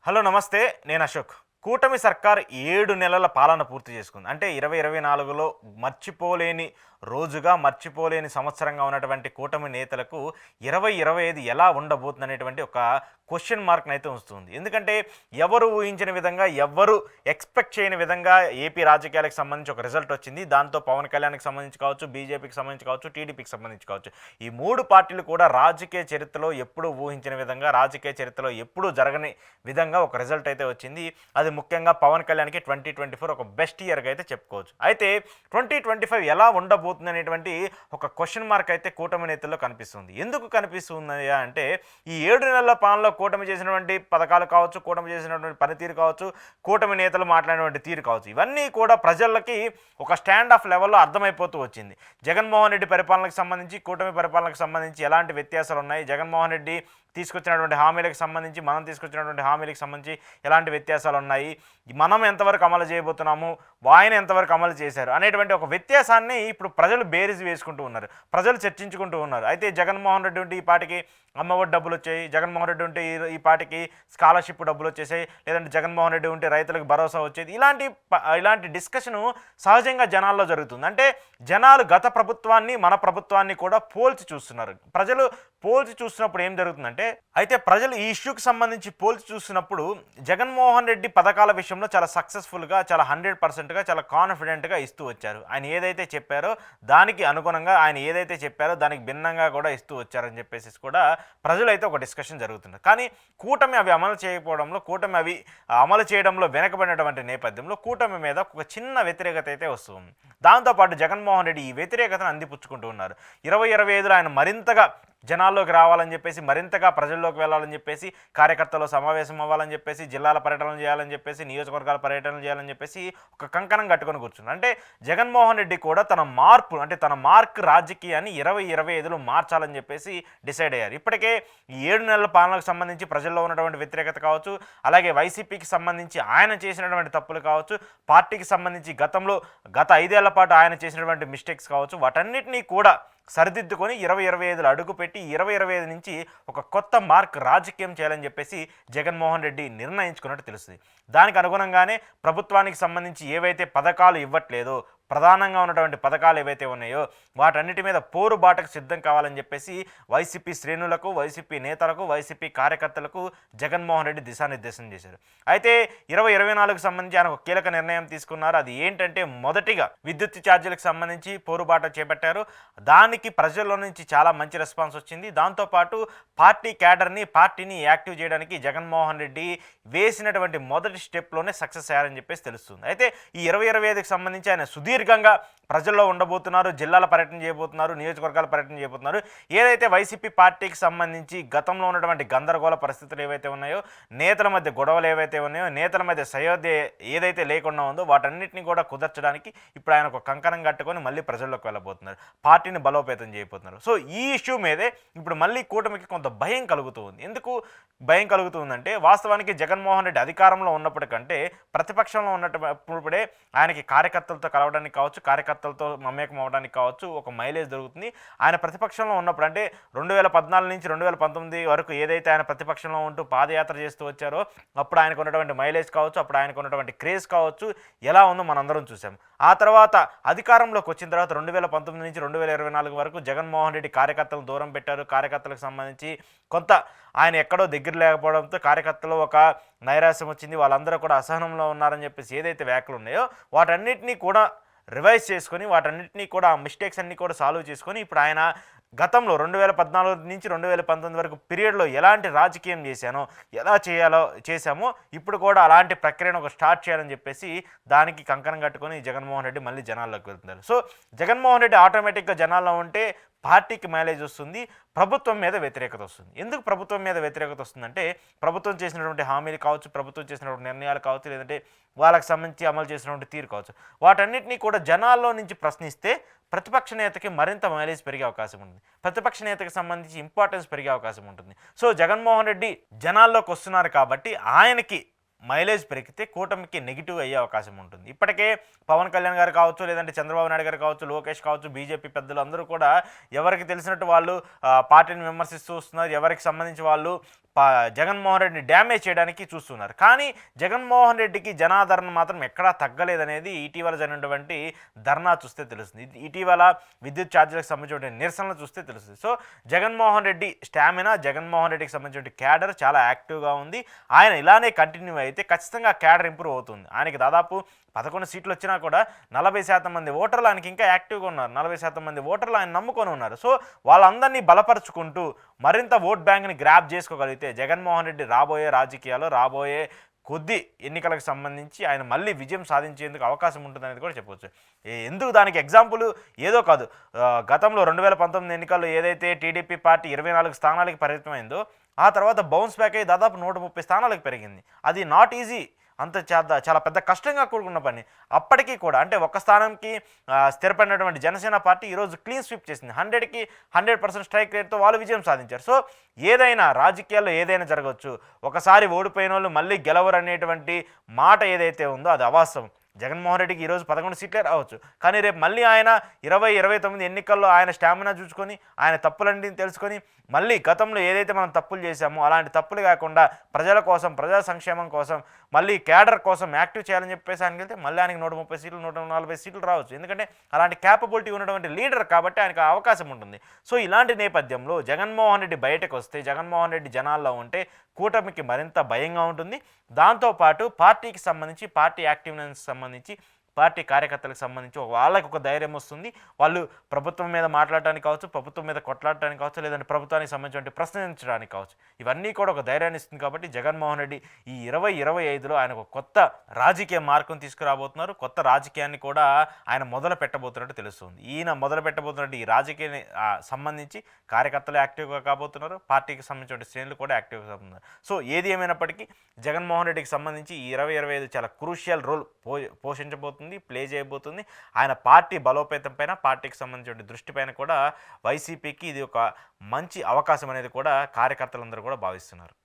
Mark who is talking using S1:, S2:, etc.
S1: Hello నమస్తే. నేను అశోక్. కూటమి సర్కార్ 7 నెలల పాలన పూర్తి చేసుకుంది. అంటే 2024లో మర్చిపోలేని రోజుగా, మర్చిపోలేని సంవత్సరంగా ఉన్నటువంటి కూటమి నేతలకు 2025 ఎలా ఉండబోతుందనేటువంటి ఒక క్వెషన్ మార్క్‌నైతే ఉంచుతుంది. ఎందుకంటే ఎవరు ఊహించిన విధంగా, ఎవ్వరు ఎక్స్‌పెక్ట్ చేయని విధంగా ఏపీ రాజకీయాలకు సంబంధించి ఒక రిజల్ట్ వచ్చింది. దాంతో పవన్ కళ్యాణ్‌కి సంబంధించి కావచ్చు, బీజేపీకి సంబంధించి కావచ్చు, టీడీపీకి సంబంధించి కావచ్చు. ఈ 3 పార్టీలు కూడా రాజకీయ చరిత్రలో ఎప్పుడూ ఊహించిన విధంగా, రాజకీయ చరిత్రలో ఎప్పుడూ జరగని విధంగా ఒక రిజల్ట్ అయితే వచ్చింది. అది ముఖ్యంగా పవన్ కళ్యాణ్కి 2024 ఒక బెస్ట్ ఇయర్గా అయితే చెప్పుకోవచ్చు. అయితే 2025 ఎలా ఉండబోతుంది అనేటువంటి ఒక క్వశ్చన్ మార్క్ అయితే కూటమి నేతల్లో కనిపిస్తుంది. ఎందుకు కనిపిస్తుంది అంటే ఈ 7 నెలల పాలనలో కూటమి చేసినటువంటి పథకాలు కావచ్చు, కూటమి చేసినటువంటి పనితీరు కావచ్చు, కూటమి నేతలు మాట్లాడినటువంటి తీరు కావచ్చు, ఇవన్నీ కూడా ప్రజలకి ఒక స్టాండ్ ఆఫ్ లెవెల్లో అర్థమైపోతూ వచ్చింది. జగన్మోహన్ రెడ్డి పరిపాలనకు సంబంధించి, కూటమి పరిపాలనకు సంబంధించి ఎలాంటి వ్యత్యాసాలు ఉన్నాయి, జగన్మోహన్ రెడ్డి తీసుకొచ్చినటువంటి హామీలకు సంబంధించి, మనం తీసుకొచ్చినటువంటి హామీలకు సంబంధించి ఎలాంటి వ్యత్యాసాలు ఉన్నాయి, మనం ఎంతవరకు అమలు చేయబోతున్నాము, ఆయన ఎంతవరకు అమలు చేశారు అనేటువంటి ఒక వ్యత్యాసాన్ని ఇప్పుడు ప్రజలు బేరీజు వేసుకుంటూ ఉన్నారు, ప్రజలు చర్చించుకుంటూ ఉన్నారు. అయితే జగన్మోహన్ రెడ్డి ఉంటే ఈ పాటికి అమ్మఒడి డబ్బులు వచ్చాయి, జగన్మోహన్ రెడ్డి ఉంటే ఈ పాటికి స్కాలర్షిప్ డబ్బులు వచ్చేసాయి, లేదంటే జగన్మోహన్ రెడ్డి ఉంటే రైతులకు భరోసా వచ్చేది, ఇలాంటి డిస్కషను సహజంగా జనాల్లో జరుగుతుంది. అంటే జనాలు గత ప్రభుత్వాన్ని, మన ప్రభుత్వాన్ని కూడా పోల్చి చూస్తున్నారు. ప్రజలు పోల్చి చూస్తున్నప్పుడు ఏం జరుగుతుందంటే, అయితే ప్రజలు ఈ ఇష్యూకి సంబంధించి పోల్చి చూస్తున్నప్పుడు జగన్మోహన్ రెడ్డి పథకాల విషయంలో చాలా సక్సెస్ఫుల్గా, చాలా 100%గా, చాలా కాన్ఫిడెంట్గా ఇస్తూ వచ్చారు. ఆయన ఏదైతే చెప్పారో దానికి అనుగుణంగా, ఆయన ఏదైతే చెప్పారో దానికి భిన్నంగా కూడా ఇస్తూ వచ్చారని చెప్పేసి కూడా ప్రజలైతే ఒక డిస్కషన్ జరుగుతుంది. కానీ కూటమి అవి అమలు చేయకపోవడంలో, కూటమి అవి అమలు చేయడంలో వెనకబడినటువంటి నేపథ్యంలో కూటమి మీద ఒక చిన్న వ్యతిరేకత అయితే వస్తుంది. దాంతోపాటు జగన్మోహన్ రెడ్డి ఈ వ్యతిరేకతను అందిపుచ్చుకుంటూ ఉన్నారు. 2025లో ఆయన మరింతగా జనాల్లోకి రావాలని చెప్పేసి, మరింతగా ప్రజల్లోకి వెళ్ళాలని చెప్పేసి, కార్యకర్తలు సమావేశం అవ్వాలని చెప్పేసి, జిల్లాల పర్యటనలు చేయాలని చెప్పేసి, నియోజకవర్గాల పర్యటనలు చేయాలని చెప్పేసి ఒక కంకణం కట్టుకొని కూర్చున్నారు. అంటే జగన్మోహన్ రెడ్డి కూడా తన మార్పు, అంటే తన మార్క్ రాజకీయాన్ని 2025లో మార్చాలని చెప్పేసి డిసైడ్ అయ్యారు. ఇప్పటికే ఈ 7 నెలల పాలనకు సంబంధించి ప్రజల్లో ఉన్నటువంటి వ్యతిరేకత కావచ్చు, అలాగే వైసీపీకి సంబంధించి ఆయన చేసినటువంటి తప్పులు కావచ్చు, పార్టీకి సంబంధించి గత 5 ఏళ్ల పాటు ఆయన చేసినటువంటి మిస్టేక్స్ కావచ్చు, వాటన్నిటినీ కూడా సరిదిద్దుకొని 2025లో అడుగుపెట్టి 2025 నుంచి ఒక కొత్త మార్క్ రాజకీయం చేయాలని చెప్పేసి జగన్మోహన్ రెడ్డి నిర్ణయించుకున్నట్టు తెలుస్తుంది. దానికి అనుగుణంగానే ప్రభుత్వానికి సంబంధించి ఏవైతే పథకాలు ఇవ్వట్లేదో, ప్రధానంగా ఉన్నటువంటి పథకాలు ఏవైతే ఉన్నాయో వాటన్నిటి మీద పోరుబాటకు సిద్ధం కావాలని చెప్పేసి వైసీపీ శ్రేణులకు, వైసీపీ నేతలకు, వైసీపీ కార్యకర్తలకు జగన్మోహన్ రెడ్డి దిశానిర్దేశం చేశారు. అయితే 2024కు సంబంధించి ఆయన ఒక కీలక నిర్ణయం తీసుకున్నారు. అది ఏంటంటే, మొదటిగా విద్యుత్ ఛార్జీలకు సంబంధించి పోరుబాట చేపట్టారు. దానికి ప్రజల్లో నుంచి చాలా మంచి రెస్పాన్స్ వచ్చింది. దాంతోపాటు పార్టీని యాక్టివ్ చేయడానికి జగన్మోహన్ రెడ్డి వేసినటువంటి మొదటి స్టెప్లోనే సక్సెస్ అయ్యారని చెప్పేసి తెలుస్తుంది. అయితే ఈ 2025కి సంబంధించి ఆయన సుదీర్ఘంగా ప్రజల్లో ఉండబోతున్నారు, జిల్లాల పర్యటన చేయబోతున్నారు, నియోజకవర్గాల పర్యటన చేయబోతున్నారు. ఏదైతే వైసీపీ పార్టీకి సంబంధించి గతంలో ఉన్నటువంటి గందరగోళ పరిస్థితులు ఏవైతే ఉన్నాయో, నేతల మధ్య గొడవలు ఏవైతే ఉన్నాయో, నేతల మధ్య సయోధ్య ఏదైతే లేకుండా ఉందో వాటన్నిటిని కూడా కుదర్చడానికి ఇప్పుడు ఆయన ఒక కంకణం కట్టుకొని మళ్ళీ ప్రజల్లోకి వెళ్ళబోతున్నారు, పార్టీని బలోపేతం చేయబోతున్నారు. సో ఈ ఇష్యూ మీదే ఇప్పుడు మళ్ళీ కూటమికి కొంత భయం కలుగుతూ ఉంది. ఎందుకు భయం కలుగుతుందంటే, వాస్తవానికి జగన్మోహన్ రెడ్డి అధికారంలో ఉన్నప్పటికంటే ప్రతిపక్షంలో ఉన్నప్పుడే ఆయనకి కార్యకర్తలతో కలవడానికి కావచ్చు, కార్యకర్తలతో మమేకం అవ్వడానికి కావచ్చు ఒక మైలేజ్ దొరుకుతుంది. ఆయన ప్రతిపక్షంలో ఉన్నప్పుడు, అంటే 2014 నుంచి 2019 వరకు ఏదైతే ఆయన ప్రతిపక్షంలో ఉంటూ పాదయాత్ర చేస్తూ వచ్చారో అప్పుడు ఆయనకు ఉన్నటువంటి మైలేజ్ కావచ్చు, అప్పుడు ఆయనకు ఉన్నటువంటి క్రేజ్ కావచ్చు ఎలా ఉందో మనందరం చూసాం. ఆ తర్వాత అధికారంలోకి వచ్చిన తర్వాత 2019 నుంచి 2024 వరకు జగన్మోహన్ రెడ్డి కార్యకర్తలను దూరం పెట్టారు. కార్యకర్తలకు సంబంధించి కొంత ఆయన ఎక్కడో దగ్గర లేకపోవడంతో కార్యకర్తలు ఒక నైరాశ్యం వచ్చింది, వాళ్ళందరూ కూడా అసహనంలో ఉన్నారని చెప్పేసి ఏదైతే వ్యాఖ్యలు ఉన్నాయో వాటన్నిటినీ కూడా రివైజ్ చేసుకొని, వాటన్నిటినీ కూడా ఆ మిస్టేక్స్ అన్నీ కూడా సాల్వ్ చేసుకొని ఇప్పుడు ఆయన గతంలో 2014 నుంచి 2019 వరకు పీరియడ్లో ఎలాంటి రాజకీయం ఎలా చేశామో ఇప్పుడు కూడా అలాంటి ప్రక్రియను ఒక స్టార్ట్ చేయాలని చెప్పేసి దానికి కంకణం కట్టుకొని జగన్మోహన్ రెడ్డి మళ్ళీ జనాల్లోకి వెళ్తున్నారు. సో జగన్మోహన్ రెడ్డి ఆటోమేటిక్గా జనాల్లో ఉంటే పార్టీకి మైలేజ్ వస్తుంది, ప్రభుత్వం మీద వ్యతిరేకత వస్తుంది. ఎందుకు ప్రభుత్వం మీద వ్యతిరేకత వస్తుందంటే, ప్రభుత్వం చేసినటువంటి హామీలు కావచ్చు, ప్రభుత్వం చేసినటువంటి నిర్ణయాలు కావచ్చు, లేదంటే వాళ్ళకి సంబంధించి అమలు చేసినటువంటి తీరు కావచ్చు, వాటన్నిటినీ కూడా జనాల్లో నుంచి ప్రశ్నిస్తే ప్రతిపక్ష నేతకి మరింత మైలేజ్ పెరిగే అవకాశం ఉంటుంది, ప్రతిపక్ష నేతకి సంబంధించి ఇంపార్టెన్స్ పెరిగే అవకాశం ఉంటుంది. సో జగన్మోహన్ రెడ్డి జనాల్లోకి వస్తున్నారు కాబట్టి ఆయనకి మైలేజ్ పెరిగితే కూటమికి నెగిటివ్ అయ్యే అవకాశం ఉంటుంది. ఇప్పటికే పవన్ కళ్యాణ్ గారు కావచ్చు, లేదంటే చంద్రబాబు నాయుడు గారు కావచ్చు, లోకేష్ కావచ్చు, బీజేపీ పెద్దలు అందరూ కూడా ఎవరికి తెలిసినట్టు వాళ్ళు పార్టీని విమర్శిస్తూ వస్తున్నారు, ఎవరికి సంబంధించి వాళ్ళు జగన్మోహన్ రెడ్డిని డ్యామేజ్ చేయడానికి చూస్తున్నారు. కానీ జగన్మోహన్ రెడ్డికి జనాదరణ మాత్రం ఎక్కడా తగ్గలేదనేది ఇటీవల జరిగినటువంటి ధర్నా చూస్తే తెలుస్తుంది. ఇటీవల విద్యుత్ ఛార్జీలకు సంబంధించిన నిరసనలు చూస్తే తెలుస్తుంది. సో జగన్మోహన్ రెడ్డి స్టామినా, జగన్మోహన్ రెడ్డికి సంబంధించిన క్యాడర్ చాలా యాక్టివ్గా ఉంది. ఆయన ఇలానే కంటిన్యూ అయితే ఖచ్చితంగా క్యాడర్ ఇంప్రూవ్ అవుతుంది. ఆయనకి దాదాపు 11 సీట్లు వచ్చినా కూడా 40% మంది ఓటర్లు ఆయనకి ఇంకా యాక్టివ్గా ఉన్నారు. 40% మంది ఓటర్లు ఆయన నమ్ముకొని ఉన్నారు. సో వాళ్ళందరినీ బలపరుచుకుంటూ మరింత ఓట్ బ్యాంక్ని గ్రాప్ చేసుకోగలిగితే జగన్మోహన్ రెడ్డి రాబోయే రాజకీయాలు, రాబోయే కొద్ది ఎన్నికలకు సంబంధించి ఆయన మళ్ళీ విజయం సాధించేందుకు అవకాశం ఉంటుందనేది కూడా చెప్పవచ్చు. ఎందుకు దానికి ఎగ్జాంపుల్ ఏదో కాదు, గతంలో 2019 ఎన్నికల్లో ఏదైతే టీడీపీ పార్టీ 24 స్థానాలకి పరిమితమైందో ఆ తర్వాత బౌన్స్ బ్యాక్ అయ్యి దాదాపు 130 స్థానాలకు పెరిగింది. అది నాట్ ఈజీ, అంత చాలా పెద్ద కష్టంగా కూడుకున్న పని. అప్పటికీ కూడా అంటే ఒక్క స్థానంకి స్థిరపడినటువంటి జనసేన పార్టీ ఈరోజు క్లీన్ స్వీప్ చేసింది. 100కి 100% స్ట్రైక్ రేట్తో వాళ్ళు విజయం సాధించారు. సో ఏదైనా రాజకీయాల్లో ఏదైనా జరగవచ్చు. ఒకసారి ఓడిపోయిన వాళ్ళు మళ్ళీ గెలవరు అనేటువంటి మాట ఏదైతే ఉందో అది అవాస్తవం. జగన్మోహన్ రెడ్డికి ఈరోజు 11 సీట్లే రావచ్చు, కానీ రేపు మళ్ళీ ఆయన 2029 ఎన్నికల్లో ఆయన స్టామినా చూసుకొని ఆయన తప్పులన్నీ తెలుసుకొని మళ్ళీ గతంలో ఏదైతే మనం తప్పులు చేశామో అలాంటి తప్పులు కాకుండా ప్రజల కోసం, ప్రజా సంక్షేమం కోసం, మళ్ళీ క్యాడర్ కోసం యాక్టివ్ చేయాలని చెప్పేసి ఆయనకి వెళ్తే మళ్ళీ ఆయనకి 130 సీట్లు 140 సీట్లు రావచ్చు. ఎందుకంటే అలాంటి క్యాపబిలిటీ ఉన్నటువంటి లీడర్ కాబట్టి ఆయనకు అవకాశం ఉంటుంది. సో ఇలాంటి నేపథ్యంలో జగన్మోహన్ రెడ్డి బయటకు వస్తే, జగన్మోహన్ రెడ్డి జనాల్లో ఉంటే కూటమికి మరింత భయంగా ఉంటుంది. దాంతోపాటు పార్టీకి సంబంధించి, పార్టీ యాక్టివ్నెస్ సంబంధించి, పార్టీ కార్యకర్తలకు సంబంధించి వాళ్ళకి ఒక ధైర్యం వస్తుంది. వాళ్ళు ప్రభుత్వం మీద మాట్లాడటానికి కావచ్చు, ప్రభుత్వం మీద కొట్లాడటానికి కావచ్చు, లేదంటే ప్రభుత్వానికి సంబంధించిన ప్రశ్నించడానికి కావచ్చు, ఇవన్నీ కూడా ఒక ధైర్యాన్ని ఇస్తుంది. కాబట్టి జగన్మోహన్ రెడ్డి ఈ 2025లో ఆయన ఒక కొత్త రాజకీయ మార్గం తీసుకురాబోతున్నారు. కొత్త రాజకీయాన్ని కూడా ఆయన మొదలు పెట్టబోతున్నట్టు తెలుస్తుంది. ఈయన మొదలు పెట్టబోతున్నట్టు ఈ రాజకీయాన్ని సంబంధించి కార్యకర్తలు యాక్టివ్గా కాబోతున్నారు, పార్టీకి సంబంధించిన శ్రేణులు కూడా యాక్టివ్గా కాబోతున్నారు. సో ఏది ఏమైనప్పటికీ జగన్మోహన్ రెడ్డికి సంబంధించి ఈ 2025 చాలా క్రూషియల్ రోల్ పోషించబోతుంది, ప్లే చేయబోతుంది. ఆయన పార్టీ బలోపేతం పైన, పార్టీకి సంబంధించిన దృష్టిపైన కూడా వైసీపీకి ఇది ఒక మంచి అవకాశం అనేది కూడా కార్యకర్తలందరూ కూడా భావిస్తున్నారు.